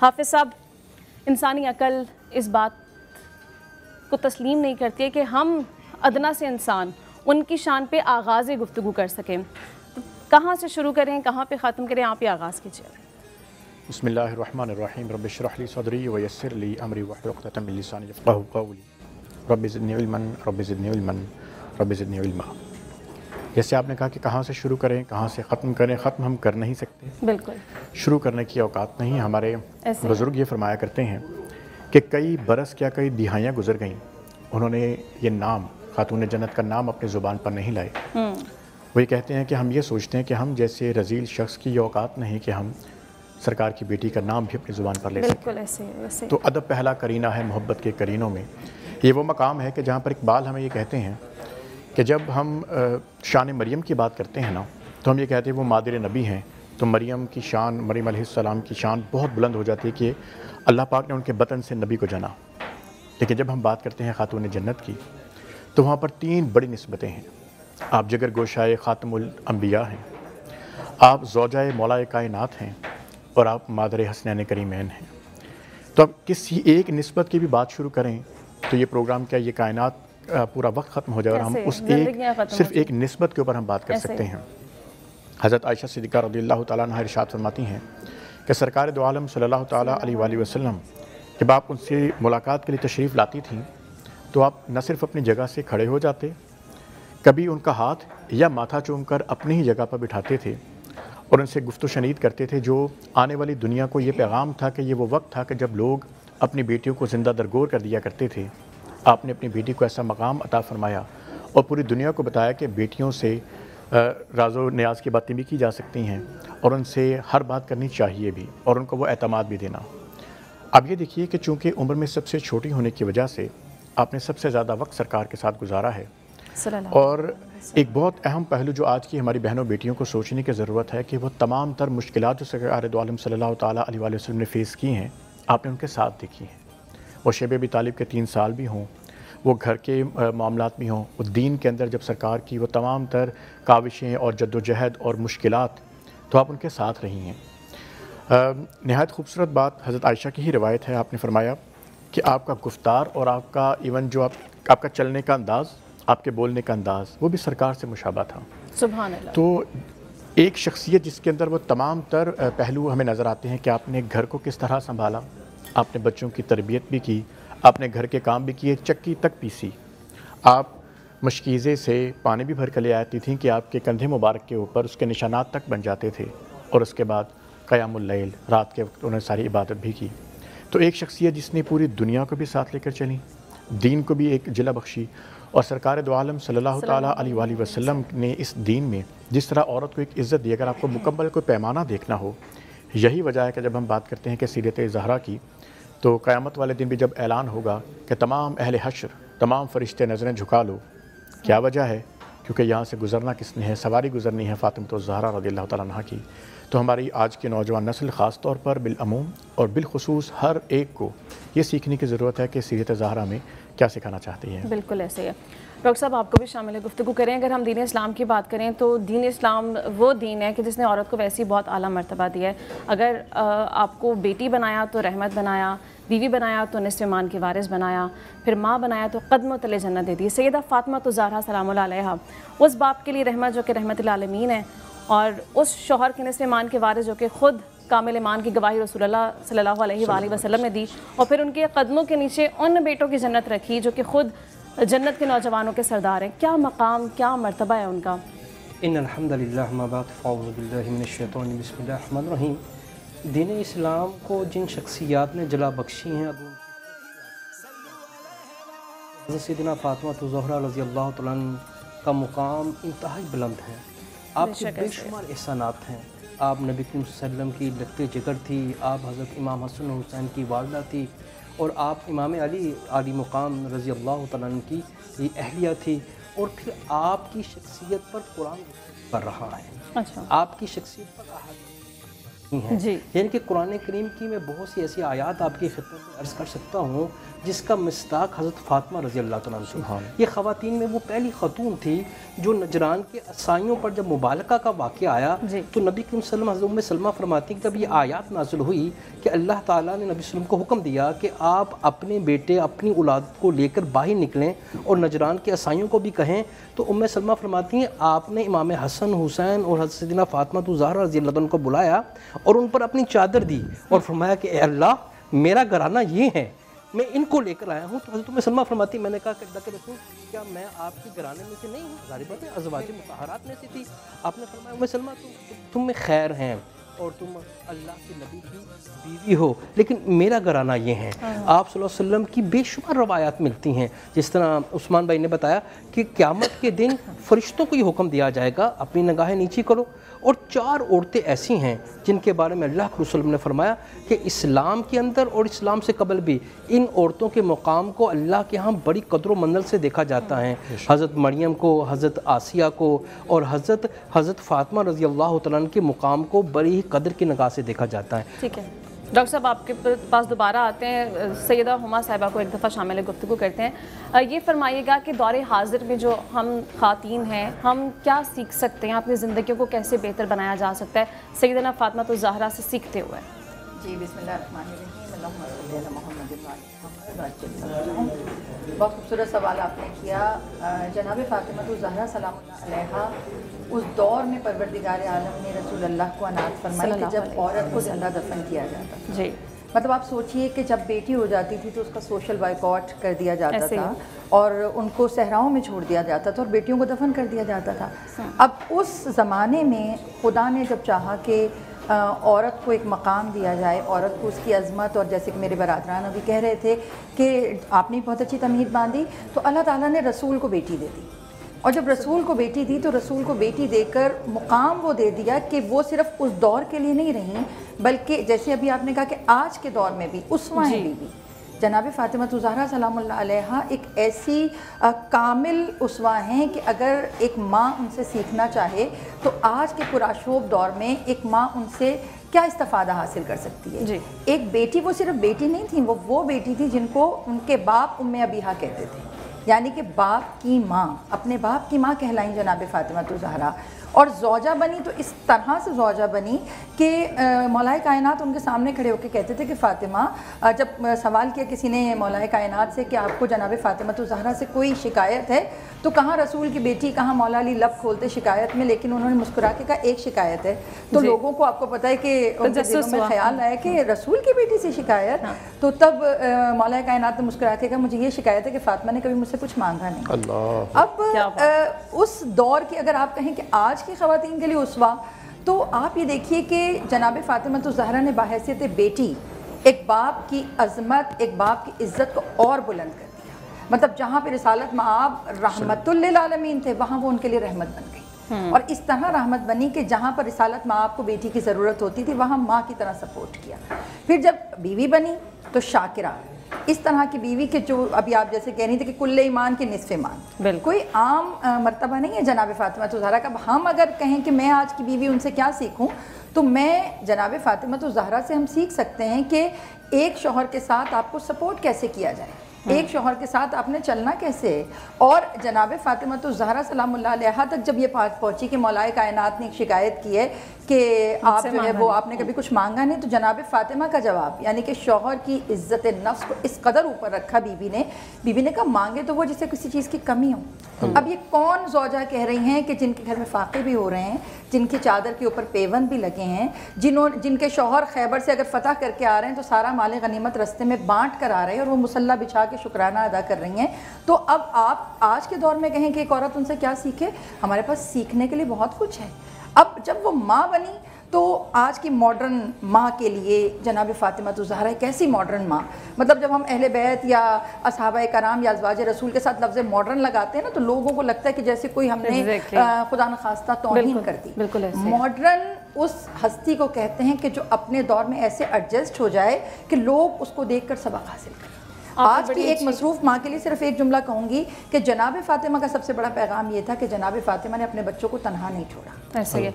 حافظ صاحب، انسانی عقل اس بات کو تسلیم نہیں کرتی ہے کہ ہم ادنا سے انسان ان کی شان پہ آغاز گفتگو کر سکیں. کہاں سے شروع کریں، کہاں پہ ختم کریں، آپ ہی آغاز کیجیے. بسم اللہ الرحمن الرحیم. رب اشرح لی صدری ویسر لی امری واحلل عقدۃ من لسانی یفقہوا قولی. رب زدنی علما رب زدنی علما رب زدنی علما. جیسے آپ نے کہا کہ کہاں سے شروع کریں، کہاں سے ختم کریں. ختم ہم کر نہیں سکتے، بالکل شروع کرنے کی اوقات نہیں. ہمارے ایسے بزرگ یہ فرمایا کرتے ہیں کہ کئی برس کیا کئی دہائیاں گزر گئیں، انہوں نے یہ نام خاتون جنت کا نام اپنی زبان پر نہیں لائے. وہ یہ کہتے ہیں کہ ہم یہ سوچتے ہیں کہ ہم جیسے رذیل شخص کی یہ اوقات نہیں کہ ہم سرکار کی بیٹی کا نام بھی اپنی زبان پر لے سکیں. بالکل ایسے تو ادب پہلا کرینہ ہے محبت کے کرینوں میں. یہ وہ مقام ہے کہ جہاں پر اقبال ہمیں یہ کہتے ہیں کہ جب ہم شان مریم کی بات کرتے ہیں نا، تو ہم یہ کہتے ہیں وہ مادر نبی ہیں، تو مریم کی شان، مریم علیہ السلام کی شان بہت بلند ہو جاتی ہے کہ اللہ پاک نے ان کے بطن سے نبی کو جنا. لیکن جب ہم بات کرتے ہیں خاتون جنت کی، تو وہاں پر 3 بڑی نسبتیں ہیں. آپ جگر گوشائے خاتم الانبیاء ہیں، آپ زوجہ مولا کائنات ہیں، اور آپ مادر حسنین کریمین ہیں. تو اب کسی ایک نسبت کی بھی بات شروع کریں تو یہ پروگرام کیا، یہ کائنات پورا وقت ختم ہو جائے، اور ہم اس صرف ایک نسبت کے اوپر ہم بات کر سکتے ہیں. حضرت عائشہ صدیقہ رضی اللہ تعالیٰ عنہا ارشاد فرماتی ہیں کہ سرکار دو عالم صلی اللہ تعالیٰ علیہ وآلہ وسلم جب آپ ان سے ملاقات کے لیے تشریف لاتی تھیں تو آپ نہ صرف اپنی جگہ سے کھڑے ہو جاتے، کبھی ان کا ہاتھ یا ماتھا چوم کر اپنی ہی جگہ پر بٹھاتے تھے اور ان سے گفت و شنید کرتے تھے. جو آنے والی دنیا کو یہ پیغام تھا کہ یہ وہ وقت تھا کہ جب لوگ اپنی بیٹیوں کو زندہ درگور کر دیا کرتے تھے. آپ نے اپنی بیٹی کو ایسا مقام عطا فرمایا اور پوری دنیا کو بتایا کہ بیٹیوں سے راز و نیاز کی باتیں بھی کی جا سکتی ہیں اور ان سے ہر بات کرنی چاہیے بھی، اور ان کو وہ اعتماد بھی دینا. اب یہ دیکھیے کہ چونکہ عمر میں سب سے چھوٹی ہونے کی وجہ سے آپ نے سب سے زیادہ وقت سرکار کے ساتھ گزارا ہے. اور ایک بہت اہم پہلو جو آج کی ہماری بہنوں بیٹیوں کو سوچنے کی ضرورت ہے کہ وہ تمام تر مشکلات جو سرکار دو عالم صلی اللہ تعالیٰ علیہ وآلہ وسلم نے فیس کی ہیں، آپ نے ان کے ساتھ دیکھی ہیں. وہ شیب ابی طالب کے 3 سال بھی ہوں، وہ گھر کے معاملات بھی ہوں، وہ دین کے اندر جب سرکار کی وہ تمام تر کاوشیں اور جد و جہد اور مشکلات، تو آپ ان کے ساتھ رہی ہیں. نہایت خوبصورت بات حضرت عائشہ کی ہی روایت ہے. آپ نے فرمایا کہ آپ کا گفتار اور آپ کا ایون جو آپ کا چلنے کا انداز، آپ کے بولنے کا انداز، وہ بھی سرکار سے مشابہ تھا. سبحان اللہ. تو ایک شخصیت جس کے اندر وہ تمام تر پہلو ہمیں نظر آتے ہیں کہ آپ نے گھر کو کس طرح سنبھالا، آپ نے بچوں کی تربیت بھی کی، آپ نے گھر کے کام بھی کیے، چکی تک پیسی. آپ مشکیزے سے پانی بھی بھر کر لے آتی تھیں کہ آپ کے کندھے مبارک کے اوپر اس کے نشانات تک بن جاتے تھے. اور اس کے بعد قیام اللیل، رات کے وقت انہوں نے ساری عبادت بھی کی. تو ایک شخصیت جس نے پوری دنیا کو بھی ساتھ لے کر چلی، دین کو بھی ایک جلہ بخشی، اور سرکار دو عالم صلی اللہ تعالیٰ علیہ وآلہ وسلم نے اس دین میں جس طرح عورت کو ایک عزت دی. اگر آپ کو مکمل کوئی پیمانہ دیکھنا ہو، یہی وجہ ہے کہ جب ہم بات کرتے ہیں کہ سیرت زہرا کی، تو قیامت والے دن بھی جب اعلان ہوگا کہ تمام اہل حشر، تمام فرشتے نظریں جھکا لو، کیا وجہ ہے؟ کیونکہ یہاں سے گزرنا کس نے ہے؟ سواری گزرنی ہے فاطمہ الزہرا رضی اللہ تعالیٰ عنہا کی. تو ہماری آج کی نوجوان نسل خاص طور پر بالعموم اور بالخصوص ہر ایک کو یہ سیکھنے کی ضرورت ہے کہ سیرت زہرا میں کیا سکھانا چاہتی ہے. بالکل ایسے ہے. ڈاکٹر صاحب آپ کو بھی شامل ہے گفتگو کریں. اگر ہم دین اسلام کی بات کریں تو دین اسلام وہ دین ہے کہ جس نے عورت کو ویسی بہت اعلیٰ مرتبہ دیا ہے. اگر آپ کو بیٹی بنایا تو رحمت بنایا، بیوی بنایا تو نصف ایمان کی وارث بنایا، پھر ماں بنایا تو قدموں تلے جنت دے دی. سیدہ فاطمہ الزہرا سلام اللہ علیہا اس باپ کے لیے رحمت جو کہ رحمت للعالمین ہے، اور اس شوہر کے نصف ایمان کے وارث جو کہ خود کامل ایمان کی گواہی رسول اللہ صلی اللہ علیہ وآلہ وسلم نے دی، اور پھر ان کے قدموں کے نیچے ان بیٹوں کی جنت رکھی جو کہ خود جنت کے نوجوانوں کے سردار ہیں. کیا مقام، کیا مرتبہ ہے ان کا؟ ان الحمدللہ ما بعد فاعوذ باللہ من الشیطان بسم اللہ الرحمن الرحیم. دین اسلام کو جن شخصیات نے جلا بخشی ہیں، حضرت سیدنا فاطمہ الزہرا رضی اللہ تعالیٰ عنہ کا مقام انتہائی بلند ہے. آپ کے بے شمار احسانات ہیں. آپ نبی کریم صلی اللہ علیہ وسلم کی لگتے جگر تھی، آپ حضرت امام حسن حسین کی والدہ تھی، اور آپ امام علی مقام رضی اللہ تعالیٰ عنہ کی اہلیہ تھی. اور پھر آپ کی شخصیت پر قرآن کر رہا ہے. اچھا. آپ کی شخصیت پر ہیں یعنی کہ قرآن کریم کی میں بہت سی ایسی آیات آپ کی خدمت میں عرض کر سکتا ہوں جس کا مصداق حضرت فاطمہ رضی اللہ تعالیٰ عنہ تھی۔ یہ خواتین میں وہ پہلی خاتون تھی جو نجران کے عیسائیوں پر جب مبالغہ کا واقعہ آیا تو نبی کریم صلی اللہ علیہ وسلم حضرت سلمہ فرماتی کہ جب یہ آیات نازل ہوئی کہ اللہ تعالیٰ نے نبی صلی اللہ علیہ وسلم کو حکم دیا کہ آپ اپنے بیٹے اپنی اولاد کو لے کر باہر نکلیں اور نجران کے عیسائیوں کو بھی کہیں، تو سلمہ فرماتی ہیں آپ نے امام حسن حسین اور حضرت سیدنا فاطمہ الزہرا رضی اللہ عنہ کو بلایا اور ان پر اپنی چادر دی اور فرمایا کہ اے اللہ میرا گھرانہ یہ ہے، میں ان کو لے کر آیا ہوں۔ تو حضرت سلمہ فرماتی میں نے کہا کہ اللہ کے رسول کیا میں آپ کے گھرانے میں سے نہیں ہوں؟ ظاہر بات ہے ازواج مطہرات میں سے تھی۔ آپ نے فرمایا سلمہ تم میں خیر ہیں اور تم اللہ کے نبی کی بیوی ہو، لیکن میرا گھرانہ یہ ہے۔ آپ صلی اللہ علیہ وسلم کی بے شمار روایات ملتی ہیں، جس طرح عثمان بھائی نے بتایا کہ قیامت کے دن فرشتوں کو یہ حکم دیا جائے گا اپنی نگاہیں نیچی کرو، اور 4 عورتیں ایسی ہیں جن کے بارے میں اللہ کے رسول نے فرمایا کہ اسلام کے اندر اور اسلام سے قبل بھی ان عورتوں کے مقام کو اللہ کے ہاں بڑی قدر و منزل سے دیکھا جاتا ہے۔ حضرت مریم کو، حضرت آسیہ کو اور حضرت فاطمہ رضی اللہ تعالیٰ عنہ کے مقام کو بڑی ہی قدر کی نگاہ سے دیکھا جاتا ہے۔ ٹھیک ہے ڈاکٹر صاحب، آپ کے پاس دوبارہ آتے ہیں، سیدہ ہما صاحبہ کو ایک دفعہ شامل گفتگو کرتے ہیں۔ یہ فرمائیے گا کہ دور حاضر میں جو ہم خواتین ہیں ہم کیا سیکھ سکتے ہیں، اپنی زندگیوں کو کیسے بہتر بنایا جا سکتا ہے سیدنا فاطمہ الزہرا سے سیکھتے ہوئے؟ جی بسم اللہ الرحمن الرحیم، اللہم صلی علی محمد بہت خوبصورت سوال آپ نے کیا۔ جناب فاطمہ الزہرا سلام اللہ علیہا اس دور میں پروردگار عالم نے رسول اللہ کو عنایت فرمائی کہ جب عورت کو زندہ دفن کیا جاتا تھا۔ جی مطلب آپ سوچئے کہ جب بیٹی ہو جاتی تھی تو اس کا سوشل بائیکاٹ کر دیا جاتا تھا اور ان کو صحراؤں میں چھوڑ دیا جاتا تھا اور بیٹیوں کو دفن کر دیا جاتا تھا۔ اب اس زمانے میں خدا نے جب چاہا کہ عورت کو ایک مقام دیا جائے، عورت کو اس کی عظمت، اور جیسے کہ میرے برادران ابھی کہہ رہے تھے کہ آپ نے بہت اچھی تمہید باندھی، تو اللہ تعالیٰ نے رسول کو بیٹی دے دی، اور جب رسول کو بیٹی دی تو رسول کو بیٹی دے کر مقام وہ دے دیا کہ وہ صرف اس دور کے لیے نہیں رہیں، بلکہ جیسے ابھی آپ نے کہا کہ آج کے دور میں بھی اسوہ ہیں بیوی۔ جناب فاطمہ الزہرا سلام اللہ علیہا ایک ایسی کامل اسوہ ہیں کہ اگر ایک ماں ان سے سیکھنا چاہے تو آج کے پرآشوب دور میں ایک ماں ان سے کیا استفادہ حاصل کر سکتی ہے۔ ایک بیٹی، وہ صرف بیٹی نہیں تھیں، وہ بیٹی تھی جن کو ان کے باپ ام ابیہا کہتے تھے، یعنی کہ باپ کی ماں، اپنے باپ کی ماں کہلائیں جناب فاطمہ الزہرا، اور زوجہ بنی تو اس طرح سے زوجہ بنی کہ مولا کائنات ان کے سامنے کھڑے ہو کے کہتے تھے کہ فاطمہ، جب سوال کیا کسی نے مولا کائنات سے کہ آپ کو جناب فاطمہ الزہرا سے کوئی شکایت ہے، تو کہاں رسول کی بیٹی، کہاں مولا علی لب کھولتے شکایت میں، لیکن انہوں نے مسکرا کے کہا ایک شکایت ہے۔ تو لوگوں کو آپ کو پتہ ہے کہ ان کے دلوں میں خیال آیا کہ رسول کی بیٹی سے شکایت، تو تب مولا کائنات نے مسکرا کے کہا مجھے یہ شکایت ہے کہ فاطمہ نے کبھی مجھ سے کچھ مانگا نہیں۔ اب اس دور کی اگر آپ کہیں کہ آج کی خواتین کے لیے اسوہ، تو آپ یہ دیکھیے کہ جناب فاطمہ الزہرا نے بحیثیت بیٹی ایک باپ کی عظمت، ایک باپ کی عزت کو اور بلند کر دیا۔ مطلب جہاں پہ رسالت مآب رحمت للعالمین تھے وہاں وہ ان کے لیے رحمت بن گئی، اور اس طرح رحمت بنی کہ جہاں پر رسالت مآب کو بیٹی کی ضرورت ہوتی تھی وہاں ماں کی طرح سپورٹ کیا۔ پھر جب بیوی بنی تو شاکرہ، اس طرح کی بیوی کہ جو ابھی آپ جیسے کہہ رہی تھے کہ کل ایمان کی نصف ایمان، کوئی عام مرتبہ نہیں ہے جناب فاطمہ الزہرا کا۔ ہم اگر کہیں کہ میں آج کی بیوی ان سے کیا سیکھوں، تو میں جناب فاطمہ الزہرا سے ہم سیکھ سکتے ہیں کہ ایک شوہر کے ساتھ آپ کو سپورٹ کیسے کیا جائے، ایک شوہر کے ساتھ آپ نے چلنا کیسے ہے۔ اور جناب فاطمہ الزہرا سلام اللہ علیہا تک جب یہ بات پہنچی کہ مولا کائنات نے ایک شکایت کی ہے کہ آپ جو ہے وہ آپ نے کبھی کچھ مانگا نہیں، تو جناب فاطمہ کا جواب یعنی کہ شوہر کی عزت نفس کو اس قدر اوپر رکھا بیوی نے کہا مانگے تو وہ جسے کسی چیز کی کمی ہو۔ اب یہ کون زوجہ کہہ رہی ہیں کہ جن کے گھر میں فاقے بھی ہو رہے ہیں، جن کی چادر کے اوپر پیوند بھی لگے ہیں، جن کے شوہر خیبر سے اگر فتح کر کے آ رہے ہیں تو سارا مال غنیمت رستے میں بانٹ کر آ رہے ہیں اور وہ مصلح بچھا کے شکرانہ ادا کر رہی ہیں، تو اب آپ آج کے دور میں کہیں کہ ایک عورت ان سے کیا سیکھے؟ ہمارے پاس سیکھنے کے لیے بہت کچھ ہے۔ اب جب وہ ماں بنی تو آج کی ماڈرن ماں کے لیے جناب فاطمہ الزہرا ایک ایسی ماڈرن ماں، مطلب جب ہم اہل بیت یا اصحابہ کرام یا ازواج رسول کے ساتھ لفظ ماڈرن لگاتے ہیں نا تو لوگوں کو لگتا ہے کہ جیسے کوئی ہم نے خدا نخواستہ توہین کر دی۔ ماڈرن اس ہستی کو کہتے ہیں کہ جو اپنے دور میں ایسے ایڈجسٹ ہو جائے کہ لوگ اس کو دیکھ کر سبق حاصل کریں۔ آج کی ایک مصروف ماں کے لیے صرف ایک جملہ کہوں گی کہ جناب فاطمہ کا سب سے بڑا پیغام یہ تھا کہ جناب فاطمہ نے اپنے بچوں کو تنہا نہیں چھوڑا۔ ایسے ہی